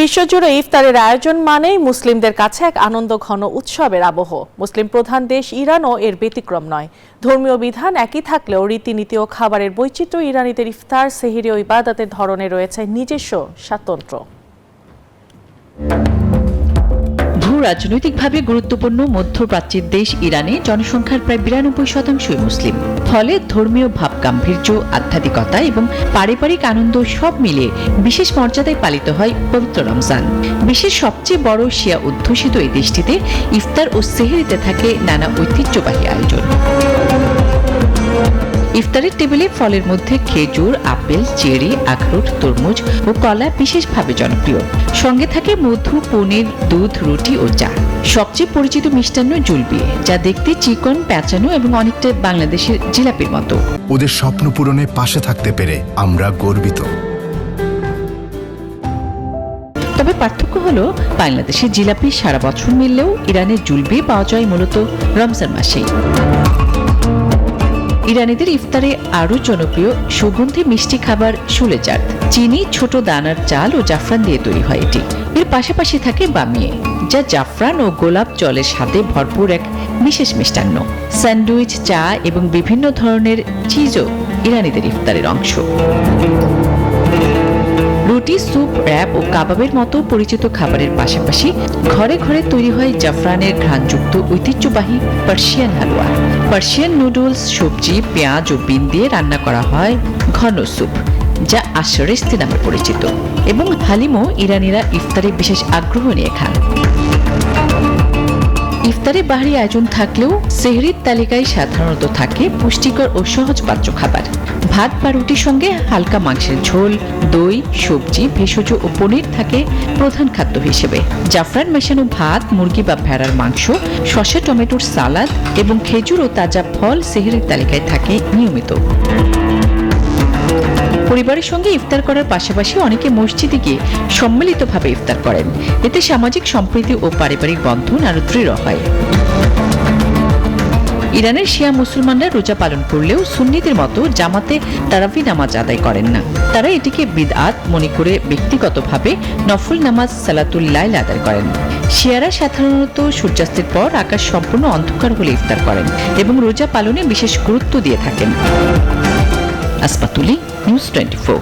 বিশ্বজুড়ে ইফতারের আয়োজন মানেই মুসলিমদের কাছে এক আনন্দঘন উৎসবের আবহ। মুসলিম প্রধান দেশ ইরানও এর ব্যতিক্রম নয়। ধর্মীয় বিধান একই থাকলেও রীতিনীতি ও খাবারের বৈচিত্র্য ইরানিদের ইফতার, সেহরি ও ইবাদতের ধরনে রয়েছে নিজস্ব স্বাতন্ত্র্য। রাজনৈতিকভাবে গুরুত্বপূর্ণ মধ্যপ্রাচ্যের দেশ ইরানে জনসংখ্যার প্রায় 92% মুসলিম। ফলে ধর্মীয় ভাব গাম্ভীর্য, আধ্যাত্মিকতা এবং পারিবারিক আনন্দ সব মিলিয়ে বিশেষ মর্যাদায় পালিত হয় পবিত্র রমজান। বিশ্বের সবচেয়ে বড় শিয়া অধ্যুষিত এই দেশটিতে ইফতার ও সেহরিতে থাকে নানা ঐতিহ্যবাহী আয়োজন। ইফতারের টেবিলে ফলের মধ্যে খেজুর, আপেল, চেরি, আখরোট, তরমুজ ও কলা বিশেষভাবে জনপ্রিয়। সঙ্গে থাকে মধু, পনির, দুধ, রুটি ও চা। সবচেয়ে পরিচিত মিষ্টান্ন জুলবি, যা দেখতে চিকন, প্যাঁচানো এবং অনেকটা বাংলাদেশের জিলাপির মতো। ওদের স্বপ্ন পূরণে পাশে থাকতে পেরে আমরা গর্বিত। তবে পার্থক্য হলো, বাংলাদেশের জিলাপি সারা বছর মিললেও ইরানের জুলবি পাওয়া যায় মূলত রমজান মাসেই। ইরানিদের ইফতারে আরো জনপ্রিয় সুগন্ধি মিষ্টি খাবার শুলে চাঁদ। চিনি, ছোট দানার চাল ও জাফরান দিয়ে তৈরি হয় এটি। এর পাশাপাশি থাকে বামিয়ে, যা জাফরান ও গোলাপ জলের সাথে ভরপুর এক বিশেষ মিষ্টান্ন। স্যান্ডউইচ, চা এবং বিভিন্ন ধরনের চিজও ইরানিদের ইফতারের অংশ। রুটি, স্যুপ, র্যাপ ও কাবাবের মতো পরিচিত খাবারের পাশাপাশি ঘরে ঘরে তৈরি হয় জাফরানের ঘ্রাণযুক্ত ঐতিহ্যবাহী পার্সিয়ান হালুয়া। পার্সিয়ান নুডলস, সবজি, পেঁয়াজ ও বিন দিয়ে রান্না করা হয় ঘন স্যুপ, যা আশরেস্তি নামে পরিচিত। এবং হালিমও ইরানিরা ইফতারে বিশেষ আগ্রহ নিয়ে খান। ইফতারে বাহারি আয়োজন থাকলেও সেহরির তালিকায় সাধারণত থাকে পুষ্টিকর ও সহজপাচ্য খাবার। ভাত বা রুটির সঙ্গে হালকা মাংসের ঝোল, দই, সবজি, ভেষজ ও পনির থাকে প্রধান খাদ্য হিসেবে। জাফরান মেশানো ভাত, মুরগি বা ভেড়ার মাংস, শসা, টমেটোর সালাদ এবং খেজুর ও তাজা ফল সেহরির তালিকায় থাকে নিয়মিত। পরিবারের সঙ্গে ইফতার করার পাশাপাশি অনেকে মসজিদে গিয়ে সম্মিলিতভাবে ইফতার করেন। এতে সামাজিক সম্প্রীতি ও পারিবারিক বন্ধন আরো দৃঢ় হয়। ইরানের শিয়া মুসলমানরা রোজা পালন করলেও সুন্নিদের মতো জামাতে তারাবি নামাজ আদায় করেন না। তারা এটিকে বিদআত মনে করে ব্যক্তিগতভাবে নফল নামাজ সালাতুল লাইল আদায় করেন। শিয়ারা সাধারণত সূর্যাস্তের পর আকাশ সম্পূর্ণ অন্ধকার হলে ইফতার করেন এবং রোজা পালনে বিশেষ গুরুত্ব দিয়ে থাকেন। আসমাতুলি, নিউজ 24।